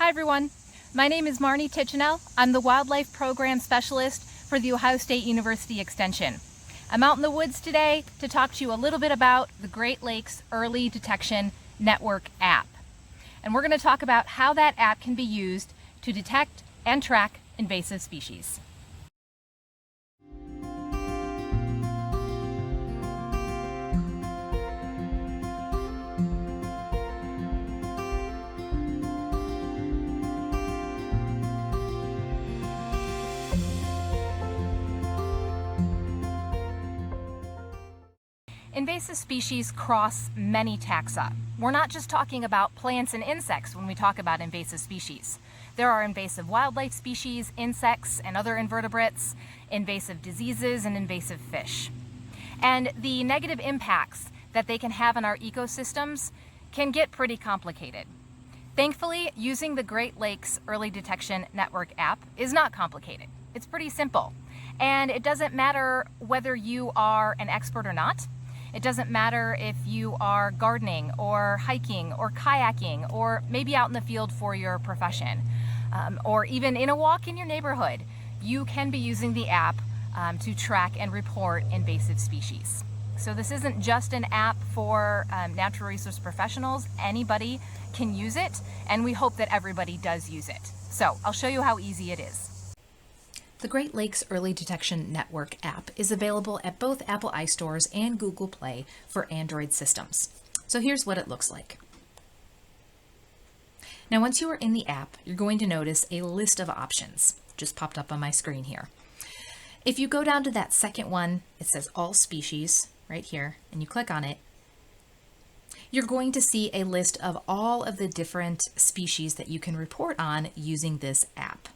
Hi everyone, my name is Marne Titchenell. I'm the Wildlife Program Specialist for the Ohio State University Extension. I'm out in the woods today to talk to you a little bit about the Great Lakes Early Detection Network app. And we're going to talk about how that app can be used to detect and track invasive species. Invasive species cross many taxa. We're not just talking about plants and insects when we talk about invasive species. There are invasive wildlife species, insects and other invertebrates, invasive diseases, and invasive fish. And the negative impacts that they can have on our ecosystems can get pretty complicated. Thankfully, using the Great Lakes Early Detection Network app is not complicated. It's pretty simple. And it doesn't matter whether you are an expert or not. It doesn't matter if you are gardening or hiking or kayaking or maybe out in the field for your profession or even in a walk in your neighborhood. You can be using the app to track and report invasive species. So this isn't just an app for natural resource professionals. Anybody can use it, and we hope that everybody does use it. So I'll show you how easy it is. The Great Lakes Early Detection Network app is available at both Apple iStores and Google Play for Android systems. So here's what it looks like. Now, once you are in the app, you're going to notice a list of options just popped up on my screen here. If you go down to that second one, it says All Species right here, and you click on it, you're going to see a list of all of the different species that you can report on using this app.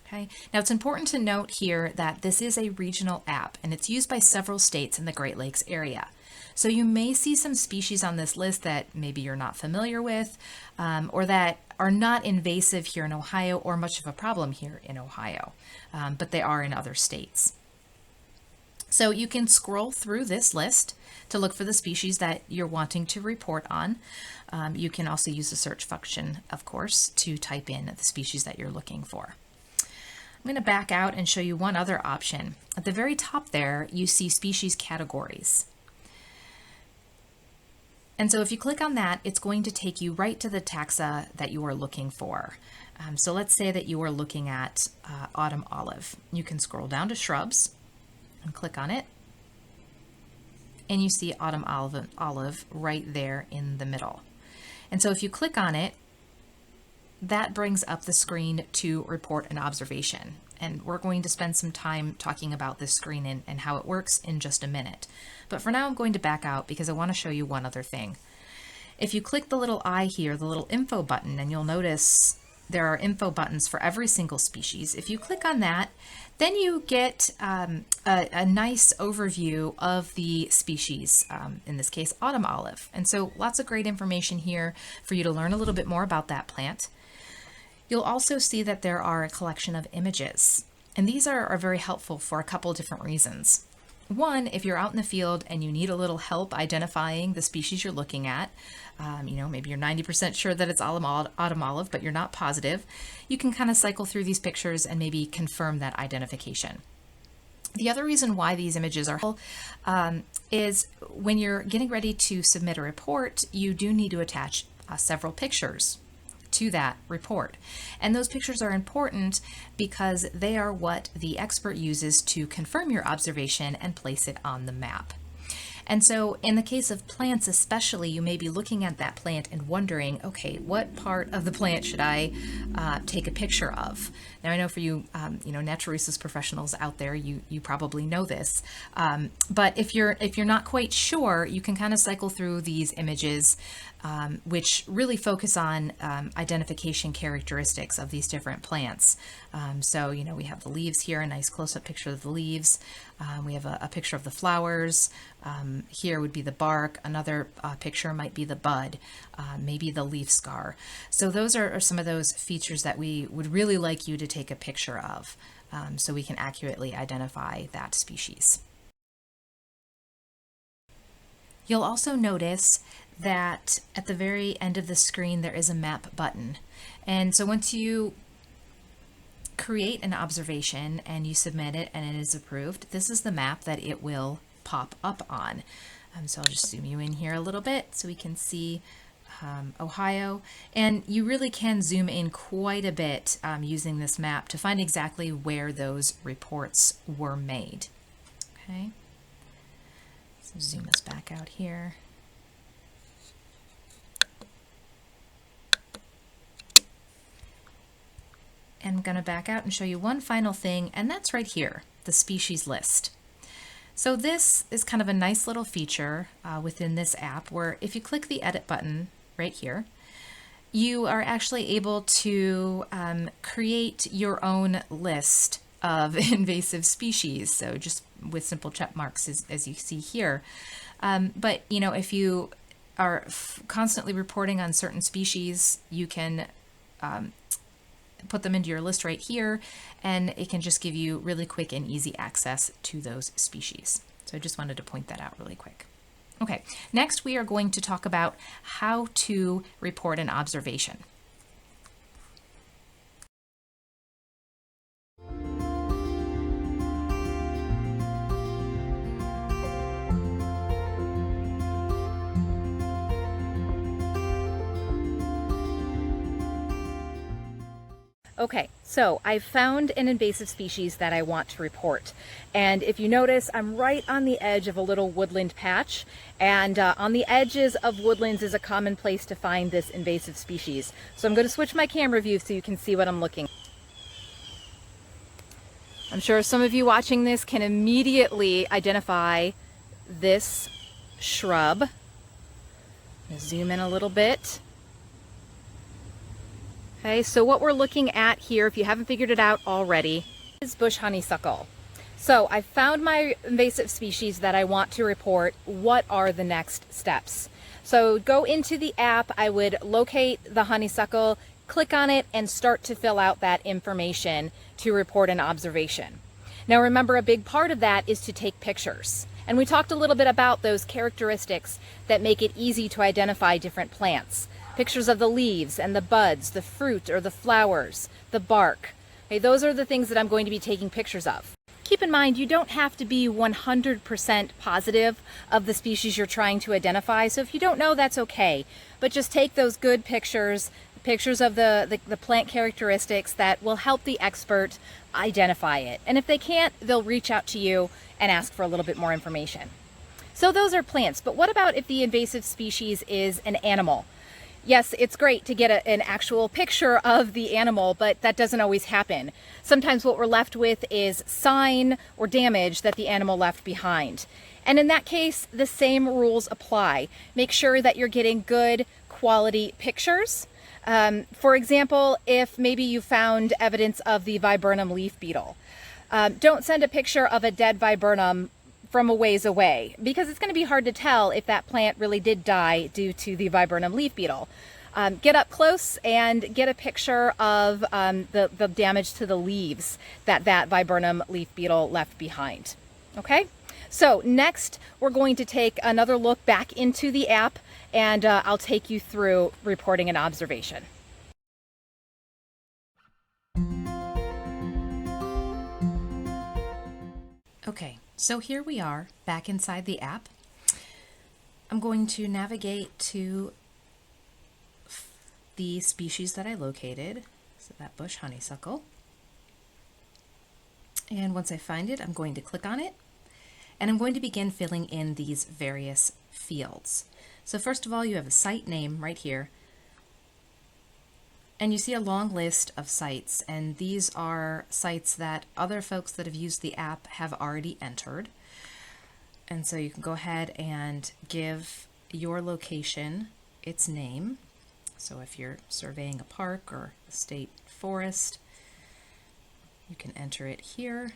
Okay. Now, it's important to note here that this is a regional app and it's used by several states in the Great Lakes area. So you may see some species on this list that maybe you're not familiar with or that are not invasive here in Ohio or much of a problem here in Ohio, but they are in other states. So you can scroll through this list to look for the species that you're wanting to report on. You can also use the search function, of course, to type in the species that you're looking for. I'm going to back out and show you one other option. At the very top there, you see species categories. And so if you click on that, it's going to take you right to the taxa that you are looking for. So let's say that you are looking at autumn olive. You can scroll down to shrubs and click on it. And you see autumn olive right there in the middle. And so if you click on it, that brings up the screen to report an observation. And we're going to spend some time talking about this screen and how it works in just a minute. But for now, I'm going to back out because I want to show you one other thing. If you click the little eye here, the little info button, and you'll notice there are info buttons for every single species. If you click on that, then you get a nice overview of the species, in this case, autumn olive. And so lots of great information here for you to learn a little bit more about that plant. You'll also see that there are a collection of images, and these are very helpful for a couple of different reasons. One, if you're out in the field and you need a little help identifying the species you're looking at, maybe you're 90% sure that it's autumn olive, but you're not positive, you can kind of cycle through these pictures and maybe confirm that identification. The other reason why these images are helpful is when you're getting ready to submit a report, you do need to attach several pictures to that report. And those pictures are important because they are what the expert uses to confirm your observation and place it on the map. And so in the case of plants especially, you may be looking at that plant and wondering, okay, what part of the plant should I take a picture of? Now I know for you, natural resource professionals out there, you probably know this, but if you're not quite sure, you can kind of cycle through these images, which really focus on identification characteristics of these different plants. So we have the leaves here, a nice close-up picture of the leaves. We have a picture of the flowers. Here would be the bark. Another picture might be the bud, maybe the leaf scar. So those are some of those features that we would really like you to take a picture of so we can accurately identify that species. You'll also notice that at the very end of the screen there is a map button. And so once you create an observation and you submit it and it is approved, this is the map that it will pop up on. So I'll just zoom you in here a little bit so we can see Ohio. And you really can zoom in quite a bit using this map to find exactly where those reports were made. Okay, so zoom this back out here. And I'm going to back out and show you one final thing, and that's right here, the species list. So this is kind of a nice little feature within this app where if you click the edit button right here, you are actually able to create your own list of invasive species. So just with simple check marks as you see here. But you know, if you are constantly reporting on certain species, you can put them into your list right here, and it can just give you really quick and easy access to those species. So I just wanted to point that out really quick. Okay, next we are going to talk about how to report an observation. Okay, so I've found an invasive species that I want to report. And if you notice, I'm right on the edge of a little woodland patch. And on the edges of woodlands is a common place to find this invasive species. So I'm going to switch my camera view so you can see what I'm looking at. I'm sure some of you watching this can immediately identify this shrub. I'm going to zoom in a little bit. Okay, so what we're looking at here, if you haven't figured it out already, is bush honeysuckle. So I found my invasive species that I want to report. What are the next steps? So go into the app, I would locate the honeysuckle, click on it, and start to fill out that information to report an observation. Now remember, a big part of that is to take pictures. And we talked a little bit about those characteristics that make it easy to identify different plants. Pictures of the leaves and the buds, the fruit or the flowers, the bark. Okay, those are the things that I'm going to be taking pictures of. Keep in mind, you don't have to be 100% positive of the species you're trying to identify. So if you don't know, that's okay. But just take those good pictures, pictures of the plant characteristics that will help the expert identify it. And if they can't, they'll reach out to you and ask for a little bit more information. So those are plants, but what about if the invasive species is an animal? Yes, it's great to get an actual picture of the animal, but that doesn't always happen. Sometimes what we're left with is sign or damage that the animal left behind. And in that case, the same rules apply. Make sure that you're getting good quality pictures. For example, if maybe you found evidence of the viburnum leaf beetle, don't send a picture of a dead viburnum from a ways away, because it's going to be hard to tell if that plant really did die due to the viburnum leaf beetle. Get up close and get a picture of the damage to the leaves that viburnum leaf beetle left behind. Okay, so next we're going to take another look back into the app, and I'll take you through reporting an observation. Okay, so here we are back inside the app. I'm going to navigate to the species that I located, so that bush honeysuckle. And once I find it, I'm going to click on it, and I'm going to begin filling in these various fields. So first of all, you have a site name right here, and you see a long list of sites, and these are sites that other folks that have used the app have already entered. And so you can go ahead and give your location its name. So if you're surveying a park or a state forest, you can enter it here.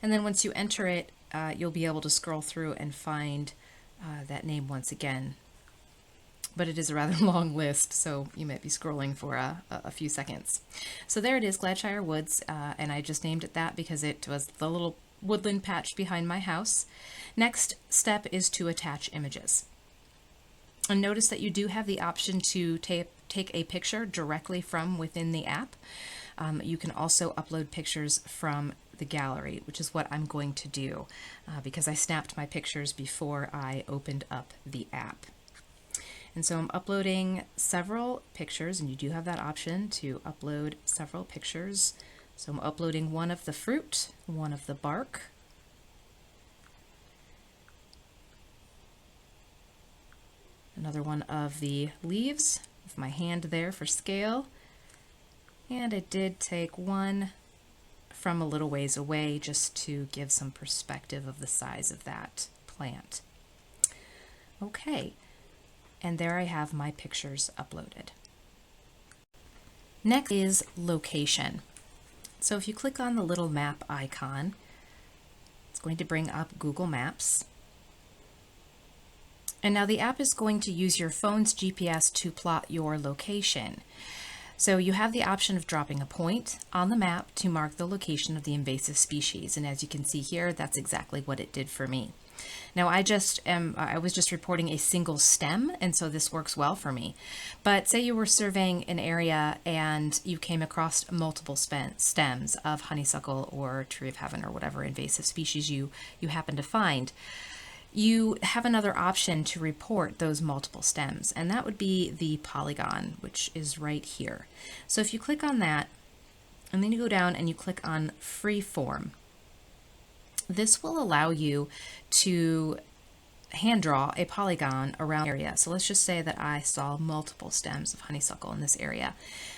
And then once you enter it, you'll be able to scroll through and find that name once again. But it is a rather long list, so you might be scrolling for a few seconds. So there it is, Gladshire Woods, and I just named it that because it was the little woodland patch behind my house. Next step is to attach images. And notice that you do have the option to take a picture directly from within the app. You can also upload pictures from the gallery, which is what I'm going to do because I snapped my pictures before I opened up the app. And so I'm uploading several pictures, and you do have that option to upload several pictures. So I'm uploading one of the fruit, one of the bark, another one of the leaves with my hand there for scale. And I did take one from a little ways away just to give some perspective of the size of that plant. Okay, and there I have my pictures uploaded. Next is location. So if you click on the little map icon, it's going to bring up Google Maps. And now the app is going to use your phone's GPS to plot your location. So you have the option of dropping a point on the map to mark the location of the invasive species. And as you can see here, that's exactly what it did for me. Now I was just reporting a single stem, and so this works well for me. But say you were surveying an area and you came across multiple stems of honeysuckle or tree of heaven or whatever invasive species you happen to find. You have another option to report those multiple stems, and that would be the polygon, which is right here. So if you click on that, and then you go down and you click on freeform, this will allow you to hand draw a polygon around the area. So let's just say that I saw multiple stems of honeysuckle in this area.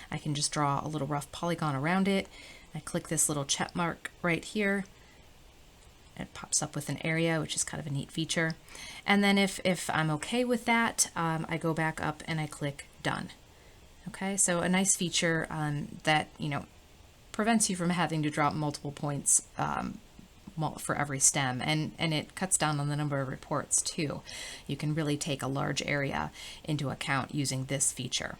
I can just draw a little rough polygon around it. I click this little check mark right here. It pops up with an area, which is kind of a neat feature. And then if I'm okay with that, I go back up and I click done. Okay, so a nice feature that, prevents you from having to drop multiple points for every stem, and it cuts down on the number of reports too. You can really take a large area into account using this feature.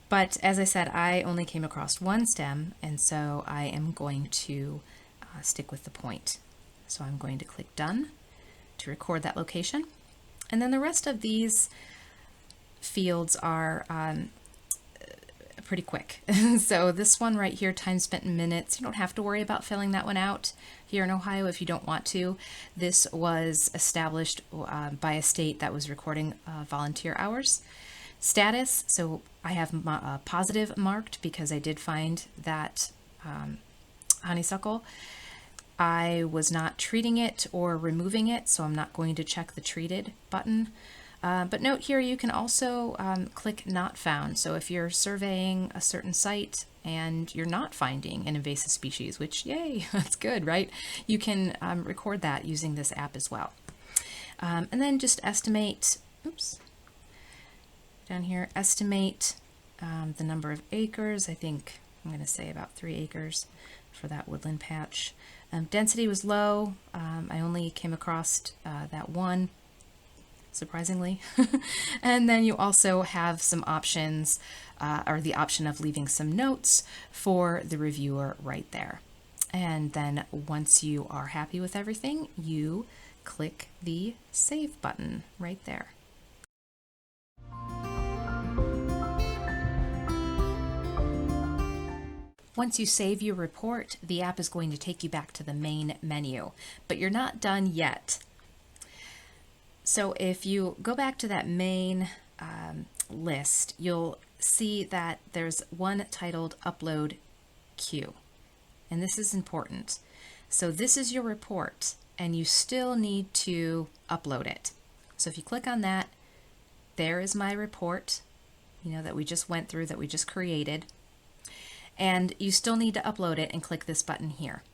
But as I said, I only came across one stem, and so I am going to stick with the point. So I'm going to click done to record that location. And then the rest of these fields are pretty quick. So this one right here, time spent in minutes, you don't have to worry about filling that one out here in Ohio if you don't want to. This was established by a state that was recording volunteer hours. Status, so I have positive marked because I did find that honeysuckle. I was not treating it or removing it, so I'm not going to check the treated button. But note here, you can also click not found. So if you're surveying a certain site and you're not finding an invasive species, which, yay, that's good, right? You can record that using this app as well. And then just estimate, down here, estimate the number of acres. I think I'm going to say about 3 acres for that woodland patch. Density was low. I only came across that one, surprisingly. And then you also have some options, or the option of leaving some notes for the reviewer right there. And then once you are happy with everything, you click the save button right there. Once you save your report, the app is going to take you back to the main menu, but you're not done yet. So if you go back to that main list, you'll see that there's one titled Upload Queue, and this is important. So this is your report, and you still need to upload it. So if you click on that, there is my report, that we just went through, that we just created. And you still need to upload it and click this button here.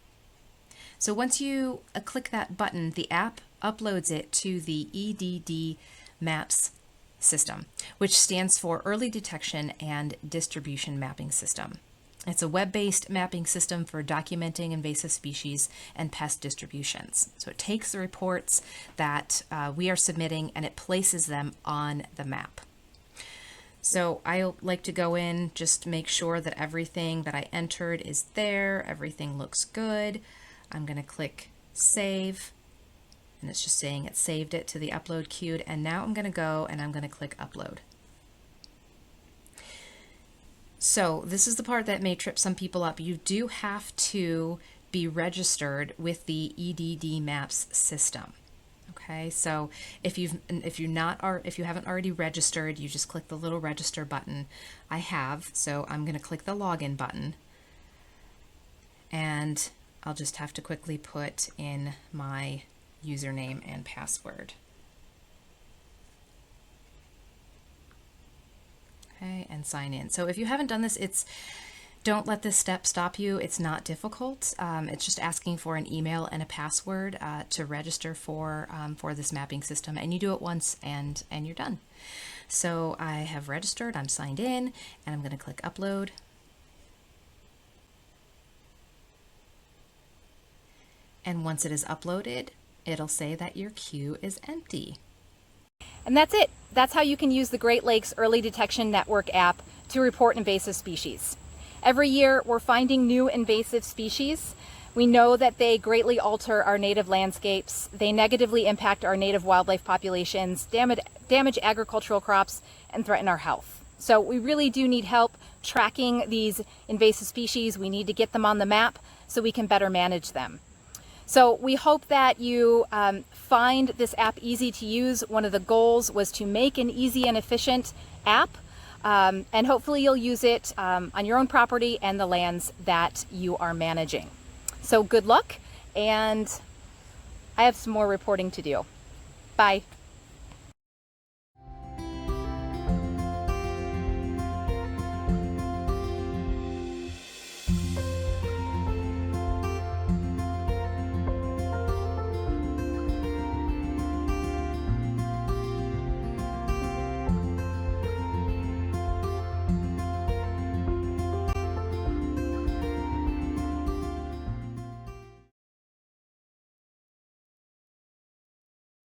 So once you click that button, the app uploads it to the EDD Maps system, which stands for Early Detection and Distribution Mapping System. It's a web-based mapping system for documenting invasive species and pest distributions. So it takes the reports that we are submitting and it places them on the map. So I like to go in, just make sure that everything that I entered is there, everything looks good. I'm going to click save, and it's just saying it saved it to the upload queued, and now I'm going to go and I'm going to click upload. So this is the part that may trip some people up. You do have to be registered with the EDD Maps system. Okay, so if you haven't already registered, you just click the little register button. I have, so I'm going to click the login button, and I'll just have to quickly put in my username and password. Okay, and sign in. So if you haven't done this, don't let this step stop you. It's not difficult. It's just asking for an email and a password to register for this mapping system, and you do it once and you're done. So I have registered, I'm signed in, and I'm going to click upload. And once it is uploaded, it'll say that your queue is empty. And that's it. That's how you can use the Great Lakes Early Detection Network app to report invasive species. Every year, we're finding new invasive species. We know that they greatly alter our native landscapes. They negatively impact our native wildlife populations, damage agricultural crops, and threaten our health. So we really do need help tracking these invasive species. We need to get them on the map so we can better manage them. So we hope that you find this app easy to use. One of the goals was to make an easy and efficient app, and hopefully you'll use it on your own property and the lands that you are managing. So good luck, and I have some more reporting to do. Bye.